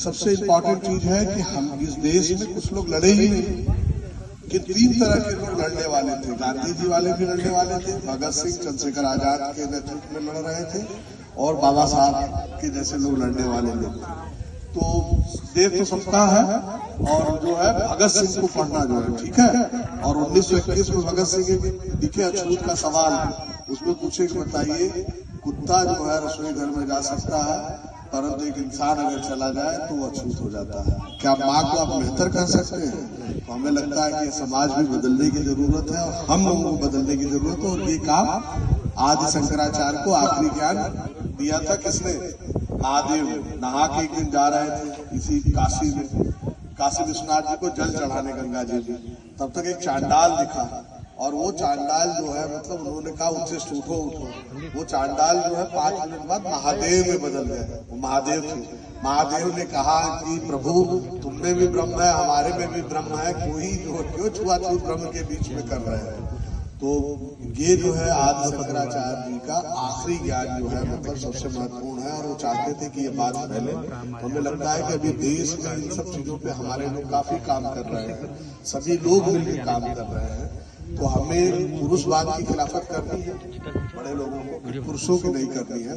सबसे इम्पोर्टेंट चीज है कि हम इस देश में कुछ लोग लड़े ही नहीं, कि 3 तरह के लोग लड़ने वाले थे। गांधी जी वाले भी लड़ने वाले थे, भगत सिंह चंद्रशेखर आजाद के नेतृत्व में लड़ रहे थे, और बाबा साहब के जैसे लोग लड़ने वाले लोग थे। तो देश तो सबका है, और जो है भगत सिंह को पढ़ना जो है ठीक है। और 1921 में भगत सिंह के लिखे अछूत का सवाल, उसमें पूछे कि बताइए, कुत्ता जो है रसोई घर में जा सकता है, परंतु एक इंसान अगर चला जाए तो वो अछूत हो जाता है। क्या माँ को आप बेहतर कर सकते हैं? तो हमें लगता है कि समाज भी बदलने की जरूरत है, और हम लोगों को बदलने की जरूरत है। और ये काम आदि शंकराचार्य को आखिरी ज्ञान दिया था किसने? महादेव। नहा के एक दिन जा रहे थे इसी काशी में, काशी विश्वनाथ जी को जल चढ़ाने गंगा जी में, तब तक एक चांडाल दिखा, और वो चांडाल जो है मतलब उन्होंने कहा उनसे उठो उठो। वो चांडाल जो है 5 मिनट बाद महादेव में बदल गए। वो महादेव थे। महादेव ने कहा कि प्रभु तुम में भी ब्रह्म है, हमारे में भी ब्रह्म है, कोई जो क्यों छुआछूत ब्रह्म के बीच में कर रहे हैं। तो ये जो है आदि शंकराचार्य जी का आखिरी ज्ञान जो है मतलब सबसे महत्वपूर्ण है, और वो चाहते थे कि ये बात फैले। तो हमें लगता है कि अभी देश में इन सब चीजों पे हमारे लोग काफी काम कर रहे हैं, सभी लोग मिलकर काम कर रहे हैं। तो हमें पुरुषवाद की खिलाफत करनी है, बड़े लोगों को, पुरुषों की नहीं करनी है।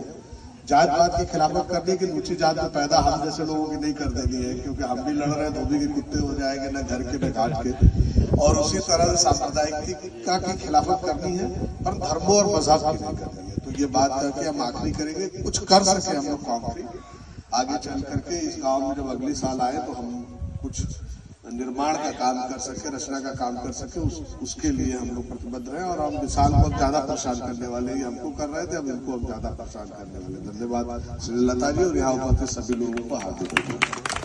जातवाद की खिलाफत करनी है कि ऊंची जात में पैदा हम जैसे लोगों की नहीं कर देनी है, क्योंकि हम भी लड़ रहे हैं, धोबी के कुत्ते हो जाएंगे न घर के न घाट के। और उसी तरह से सांप्रदायिकता की खिलाफत करनी है, पर धर्मों और मजहब की नहीं करनी है। तो ये बात करके हम आखिरी करेंगे, कुछ कर सके हम लोग कॉन्क्रीट आगे चल करके इस गाँव में। जब अगले साल आए तो हम कुछ निर्माण का काम कर सके, रचना का काम कर सके, उसके लिए हम लोग प्रतिबद्ध रहे। और हम विशाल को ज्यादा परेशान करने वाले ही हमको कर रहे थे, अब इनको हम ज्यादा परेशान करने वाले। धन्यवाद श्री लता जी, और यहाँ उपस्थित सभी लोगों को हार्दिक धन्यवाद।